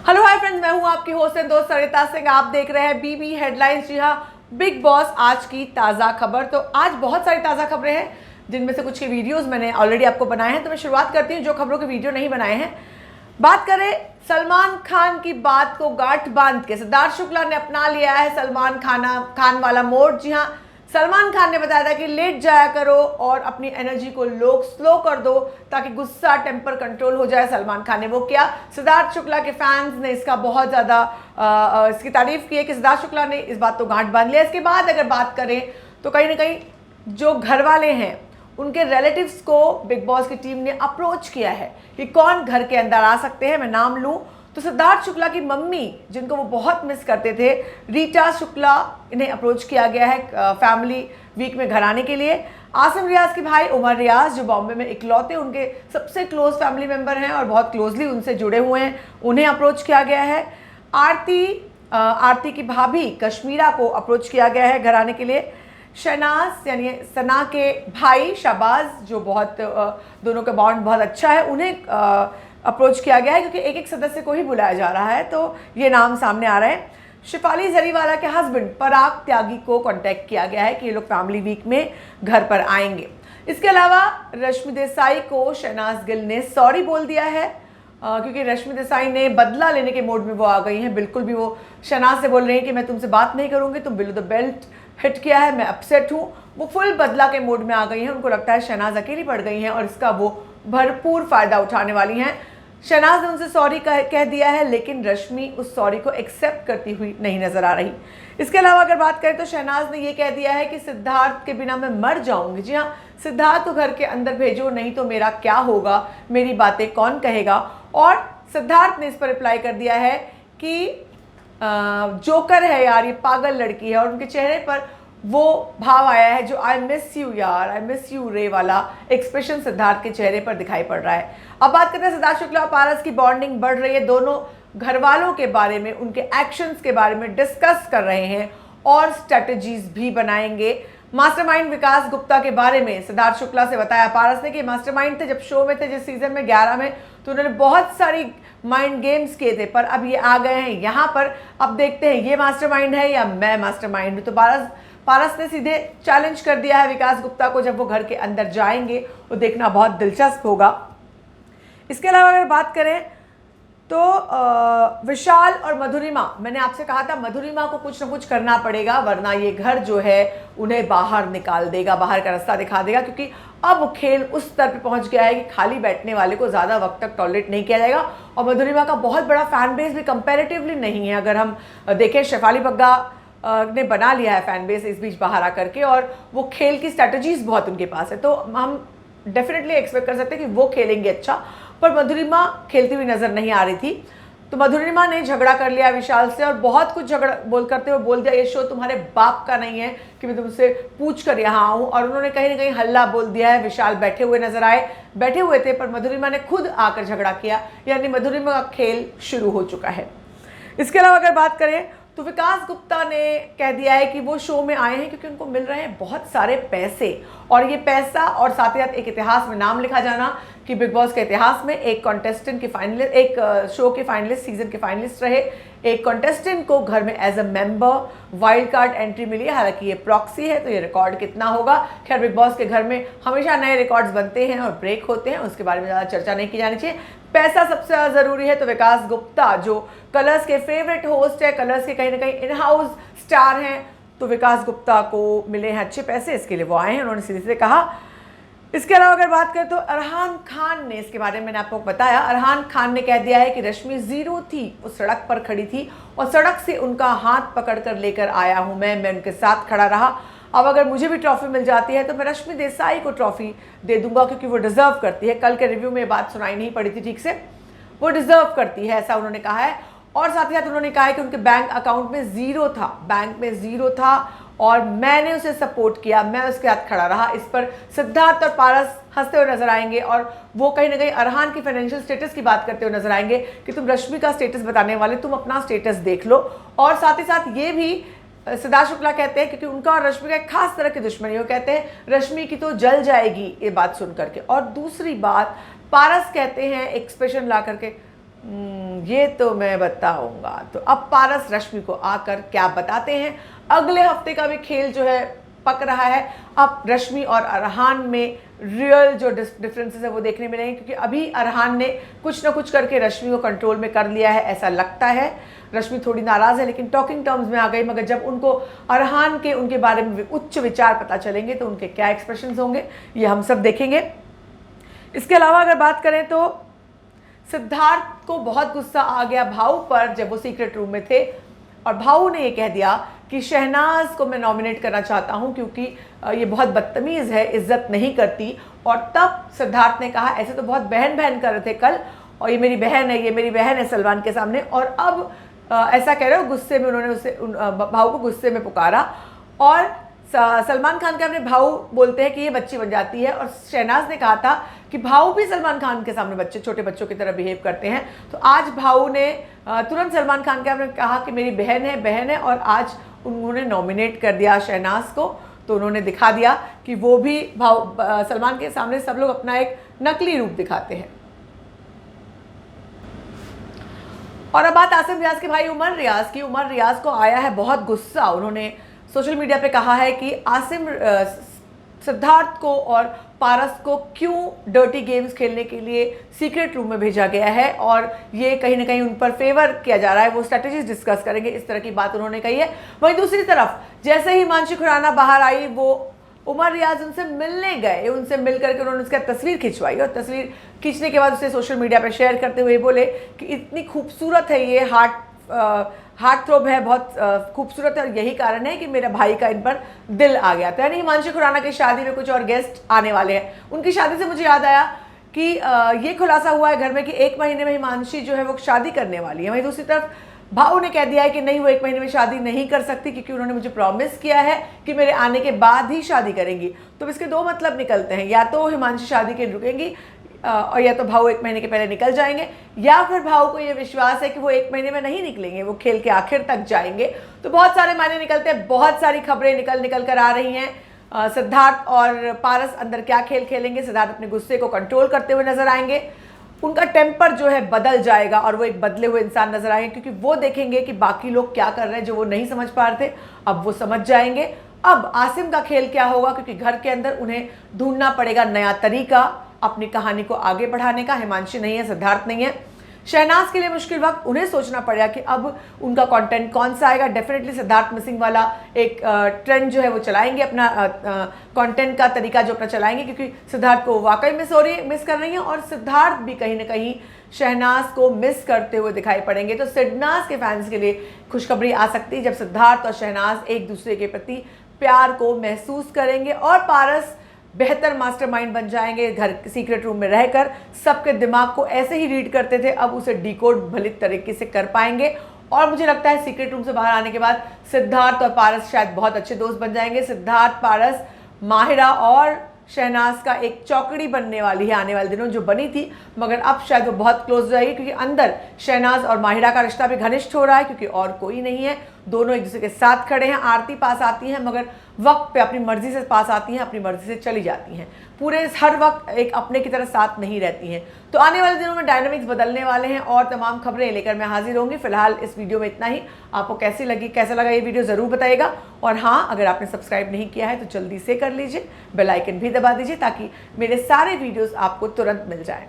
Hello hi friends, मैं हूं आपकी होस्ट एंड दोस्त सरिता सिंह। आप देख रहे हैं बीबी हेडलाइंस। जी हाँ, बिग बॉस आज की ताज़ा खबर। तो आज बहुत सारी ताज़ा खबरें हैं, जिनमें से कुछ के वीडियोस मैंने ऑलरेडी आपको बनाए हैं। तो मैं शुरुआत करती हूँ जो खबरों के वीडियो नहीं बनाए हैं। बात करें सलमान खान की बात को गांठ बांध के सिद्धार्थ शुक्ला ने अपना लिया है सलमान खान वाला मोड। जी हाँ, सलमान खान ने बताया था कि लेट जाया करो और अपनी एनर्जी को स्लो कर दो ताकि गुस्सा टेम्पर कंट्रोल हो जाए। सलमान खान ने वो किया। सिद्धार्थ शुक्ला के फैंस ने इसका बहुत ज़्यादा इसकी तारीफ की है कि सिद्धार्थ शुक्ला ने इस बात को गांठ बांध लिया। इसके बाद अगर बात करें तो कहीं ना कहीं जो घर वाले हैं उनके रिलेटिव्स को बिग बॉस की टीम ने अप्रोच किया है कि कौन घर के अंदर आ सकते हैं। मैं नाम लूं तो सिद्धार्थ शुक्ला की मम्मी, जिनको वो बहुत मिस करते थे, रीटा शुक्ला, इन्हें अप्रोच किया गया है फैमिली वीक में घर आने के लिए। आसिम रियाज के भाई उमर रियाज, जो बॉम्बे में इकलौते उनके सबसे क्लोज फैमिली मेंबर हैं और बहुत क्लोजली उनसे जुड़े हुए हैं, उन्हें अप्रोच किया गया है। आरती की भाभी कश्मीरा को अप्रोच किया गया है घर आने के लिए। शहनाज यानी सना के भाई शहबाज, जो बहुत दोनों का बॉन्ड बहुत अच्छा है, उन्हें अप्रोच किया गया है क्योंकि एक एक सदस्य को ही बुलाया जा रहा है, तो ये नाम सामने आ रहे हैं। शिफाली जरीवाला के हस्बैंड पराग त्यागी को कांटेक्ट किया गया है कि ये लोग फैमिली वीक में घर पर आएंगे। इसके अलावा रश्मि देसाई को शहनाज गिल ने सॉरी बोल दिया है क्योंकि रश्मि देसाई ने बदला लेने के मोड में वो आ गई हैं। बिल्कुल भी वो शहनाज से बोल रही हैं कि मैं तुमसे बात नहीं करूंगी, तुम बिलो द बेल्ट हिट किया है, मैं अपसेट हूँ। वो फुल बदला के मोड में आ गई हैं। उनको लगता है शहनाज अकेली पड़ गई हैं और इसका वो भरपूर फायदा उठाने वाली हैं। शहनाज ने उनसे सॉरी कह दिया है, लेकिन रश्मि उस सॉरी को एक्सेप्ट करती हुई नहीं नजर आ रही। इसके अलावा अगर बात करें तो शहनाज ने ये कह दिया है कि सिद्धार्थ के बिना मैं मर जाऊंगी। जी हाँ, सिद्धार्थ को घर के अंदर भेजो, नहीं तो मेरा क्या होगा, मेरी बातें कौन कहेगा। और सिद्धार्थ ने इस पर रिप्लाई कर दिया है कि जोकर है यार, ये पागल लड़की है। और उनके चेहरे पर वो भाव आया है जो आई मिस यू यार, आई मिस यू रे वाला एक्सप्रेशन सिद्धार्थ के चेहरे पर दिखाई पड़ रहा है। अब बात करते हैं सिद्धार्थ शुक्ला और पारस की बॉन्डिंग बढ़ रही है। दोनों घर वालों के बारे में, उनके एक्शंस के बारे में डिस्कस कर रहे हैं और स्ट्रेटजीज भी बनाएंगे। मास्टरमाइंड विकास गुप्ता के बारे में सिद्धार्थ शुक्ला से बताया पारस ने कि मास्टरमाइंड थे जब शो में थे, जिस सीजन में 11 में, तो उन्होंने बहुत सारी माइंड गेम्स किए थे, पर अब ये आ गए हैं यहाँ पर। अब देखते हैं ये मास्टरमाइंड है या मैं मास्टरमाइंड हूँ। तो पारस ने सीधे चैलेंज कर दिया है विकास गुप्ता को। जब वो घर के अंदर जाएंगे वो देखना बहुत दिलचस्प होगा। इसके अलावा अगर बात करें तो विशाल और मधुरिमा, मैंने आपसे कहा था मधुरिमा को कुछ ना कुछ करना पड़ेगा, वरना ये घर जो है उन्हें बाहर निकाल देगा, बाहर का रास्ता दिखा देगा। क्योंकि अब खेल उस स्तर पे पहुंच गया है कि खाली बैठने वाले को ज़्यादा वक्त तक टॉलरेट नहीं किया जाएगा। और मधुरिमा का बहुत बड़ा फैन बेस भी कंपेरेटिवली नहीं है। अगर हम देखें, शेफाली बग्गा ने बना लिया है फैन बेस इस बीच बाहर आकर के, और वो खेल की स्ट्रैटेजीज बहुत उनके पास है। तो हम डेफिनेटली एक्सपेक्ट कर सकते हैं कि वो खेलेंगे अच्छा। पर मधुरिमा खेलती हुई नजर नहीं आ रही थी, तो मधुरिमा ने झगड़ा कर लिया विशाल से और बहुत कुछ झगड़ा करते हुए बोल दिया, ये शो तुम्हारे बाप का नहीं है कि मैं तुमसे पूछ कर यहाँ आऊँ। और उन्होंने कहीं ना कहीं हल्ला बोल दिया है। विशाल बैठे हुए नजर आए, बैठे हुए थे, पर मधुरिमा ने खुद आकर झगड़ा किया, यानी मधुरिमा का खेल शुरू हो चुका है। इसके अलावा अगर बात करें तो विकास गुप्ता ने कह दिया है कि वो शो में आए हैं क्योंकि उनको मिल रहे हैं बहुत सारे पैसे, और ये पैसा और साथ ही साथ एक इतिहास में नाम लिखा जाना कि बिग बॉस के इतिहास में एक कॉन्टेस्टेंट के फाइनलिस्ट, एक शो के फाइनलिस्ट, सीजन के फाइनलिस्ट रहे एक कॉन्टेस्टेंट को घर में as a member wild card entry मिली है। हालांकि ये प्रॉक्सी है, तो ये रिकॉर्ड कितना होगा। खैर, बिग बॉस के घर में हमेशा नए रिकॉर्ड्स बनते हैं और ब्रेक होते हैं, उसके बारे में ज़्यादा चर्चा नहीं की जानी चाहिए। पैसा सबसे ज़्यादा ज़रूरी है। तो विकास गुप्ता जो कलर्स के फेवरेट होस्ट है, कलर्स के कहीं ना कहीं इन हाउस स्टार हैं, तो विकास गुप्ता को मिले हैं अच्छे पैसे, इसके लिए वो आए हैं, उन्होंने सीधे से कहा। इसके अलावा अगर बात करें तो अरहान खान ने, इसके बारे में मैंने आपको बताया, अरहान खान ने कह दिया है कि रश्मि जीरो थी, वो सड़क पर खड़ी थी और सड़क से उनका हाथ पकड़ कर लेकर आया हूँ मैं उनके साथ खड़ा रहा। अब अगर मुझे भी ट्रॉफी मिल जाती है तो मैं रश्मि देसाई को ट्रॉफी दे दूंगा क्योंकि वो डिजर्व करती है। कल के रिव्यू में बात सुनाई नहीं पड़ी थी ठीक से, वो डिजर्व करती है, ऐसा उन्होंने कहा है। और साथ ही साथ उन्होंने कहा है कि उनके बैंक अकाउंट में जीरो था, बैंक में जीरो था और मैंने उसे सपोर्ट किया, मैं उसके साथ खड़ा रहा। इस पर सिद्धार्थ और पारस हंसते हुए नजर आएंगे और वो कहीं ना कहीं अरहान की फाइनेंशियल स्टेटस की बात करते हुए नजर आएंगे कि तुम रश्मि का स्टेटस बताने वाले, तुम अपना स्टेटस देख लो। और साथ ही साथ ये भी सिद्धार्थ शुक्ला कहते हैं, क्योंकि उनका और रश्मि का एक खास तरह की दुश्मनी, वो कहते हैं रश्मि की तो जल जाएगी ये बात सुन करके। और दूसरी बात, पारस कहते हैं एक्सप्रेशन ला करके, ये तो मैं बताऊंगा। तो अब पारस रश्मि को आकर क्या बताते हैं। अगले हफ्ते का भी खेल जो है पक रहा है। अब रश्मि और अरहान में रियल जो डिफरेंसेस है वो देखने मिलेंगे, क्योंकि अभी अरहान ने कुछ ना कुछ करके रश्मि को कंट्रोल में कर लिया है, ऐसा लगता है। रश्मि थोड़ी नाराज है लेकिन टॉकिंग टर्म्स में आ गई, मगर जब उनको अरहान के उनके बारे में उच्च विचार पता चलेंगे तो उनके क्या एक्सप्रेशंस होंगे ये हम सब देखेंगे। इसके अलावा अगर बात करें तो सिद्धार्थ को बहुत गुस्सा आ गया भाऊ पर जब वो सीक्रेट रूम में थे, और भाऊ ने ये कह दिया कि शहनाज को मैं नॉमिनेट करना चाहता हूं क्योंकि ये बहुत बदतमीज़ है, इज्जत नहीं करती। और तब सिद्धार्थ ने कहा ऐसे तो बहुत बहन बहन कर रहे थे कल, और ये मेरी बहन है, ये मेरी बहन है सलमान के सामने, और अब ऐसा कह रहे हो। गुस्से में उन्होंने उसे भाऊ को गुस्से में पुकारा, और सलमान खान के अपने भाऊ बोलते हैं कि ये बच्ची बन जाती है, और शहनाज ने कहा था कि भाऊ भी सलमान खान के सामने छोटे बच्चों की तरह बिहेव करते हैं। तो आज भाऊ ने तुरंत सलमान खान के आपने कहा कि मेरी बहन है, और आज उन्होंने नॉमिनेट कर दिया शहनाज को। तो उन्होंने दिखा दिया कि वो भी भाऊ सलमान के सामने सब लोग अपना एक नकली रूप दिखाते हैं। और अब बात आसिम रियाज के भाई उमर रियाज की। उमर रियाज को आया है बहुत गुस्सा। उन्होंने सोशल मीडिया पे कहा है कि आसिम सिद्धार्थ को और पारस को क्यों डर्टी गेम्स खेलने के लिए सीक्रेट रूम में भेजा गया है, और ये कहीं ना कहीं उन पर फेवर किया जा रहा है। वो स्ट्रेटेजीज डिस्कस करेंगे, इस तरह की बात उन्होंने कही है। वहीं दूसरी तरफ जैसे ही हिमांशी खुराना बाहर आई, वो उमर रियाज उनसे मिलने गए। उनसे मिल करके उन्होंने उसका तस्वीर खिंचवाई, और तस्वीर खींचने के बाद उसे सोशल मीडिया पर शेयर करते हुए बोले कि इतनी खूबसूरत है ये, हार्ट थ्रोब है, बहुत खूबसूरत है, और यही कारण है कि मेरे भाई का इन पर दिल आ गया। तो यानी हिमांशी खुराना की शादी में कुछ और गेस्ट आने वाले हैं। उनकी शादी से मुझे याद आया कि ये खुलासा हुआ है घर में कि 1 महीने में हिमांशी जो है वो शादी करने वाली है। वहीं दूसरी तरफ भाऊ ने कह दिया है कि नहीं, वो 1 महीने में शादी नहीं कर सकती, क्योंकि उन्होंने मुझे प्रॉमिस किया है कि मेरे आने के बाद ही शादी करेंगी। तो इसके 2 मतलब निकलते हैं, या तो हिमांशी शादी के रुकेंगी और या तो भाऊ 1 महीने के पहले निकल जाएंगे, या फिर भाऊ को ये विश्वास है कि वो 1 महीने में नहीं निकलेंगे, वो खेल के आखिर तक जाएंगे। तो बहुत सारे मायने निकलते हैं, बहुत सारी खबरें निकल कर आ रही हैं। सिद्धार्थ और पारस अंदर क्या खेल खेलेंगे। सिद्धार्थ अपने गुस्से को कंट्रोल करते हुए नजर आएंगे, उनका टेम्पर जो है बदल जाएगा और वो एक बदले हुए इंसान नजर आएंगे, क्योंकि वो देखेंगे कि बाकी लोग क्या कर रहे हैं जो वो नहीं समझ पा रहे थे, अब वो समझ जाएंगे। अब आसिम का खेल क्या होगा, क्योंकि घर के अंदर उन्हें ढूंढना पड़ेगा नया तरीका अपनी कहानी को आगे बढ़ाने का। हिमांशी नहीं है, सिद्धार्थ नहीं है। शहनाज के लिए मुश्किल वक्त उन्हें सोचना पड़ेगा कि अब उनका कंटेंट कौन सा आएगा। डेफिनेटली सिद्धार्थ मिसिंग वाला एक ट्रेंड जो है वो चलाएंगे, अपना कंटेंट का तरीका जो अपना चलाएंगे, क्योंकि सिद्धार्थ को वाकई मिस कर रही हैं, और सिद्धार्थ भी कहीं ना कहीं शहनाज को मिस करते हुए दिखाई पड़ेंगे। तो सिडनाज के फैंस के लिए खुशखबरी आ सकती है जब सिद्धार्थ और शहनाज एक दूसरे के प्रति प्यार को महसूस करेंगे, और पारस बेहतर मास्टरमाइंड बन जाएंगे। घर सीक्रेट रूम में रहकर सबके दिमाग को ऐसे ही रीड करते थे, अब उसे डिकोड भली तरीके से कर पाएंगे। और मुझे लगता है सीक्रेट रूम से बाहर आने के बाद सिद्धार्थ और पारस शायद बहुत अच्छे दोस्त बन जाएंगे। सिद्धार्थ, पारस, माहिरा और शहनाज का एक चौकड़ी बनने वाली है आने वाले दिनों, जो बनी थी, मगर अब शायद वो बहुत क्लोज हो जाएगी, क्योंकि अंदर शहनाज और माहिरा का रिश्ता भी घनिष्ठ हो रहा है, क्योंकि और कोई नहीं है, दोनों एक दूसरे के साथ खड़े हैं। आरती पास आती हैं, मगर वक्त पे अपनी मर्जी से पास आती हैं, अपनी मर्जी से चली जाती हैं, पूरे हर वक्त एक अपने की तरह साथ नहीं रहती हैं। तो आने वाले दिनों में डायनामिक्स बदलने वाले हैं, और तमाम खबरें लेकर मैं हाजिर होंगी। फिलहाल इस वीडियो में इतना ही। आपको कैसा लगा ये वीडियो ज़रूर बताइएगा, और हाँ, अगर आपने सब्सक्राइब नहीं किया है तो जल्दी से कर लीजिए, बेल आइकन भी दबा दीजिए ताकि मेरे सारे वीडियोस आपको तुरंत मिल जाएं।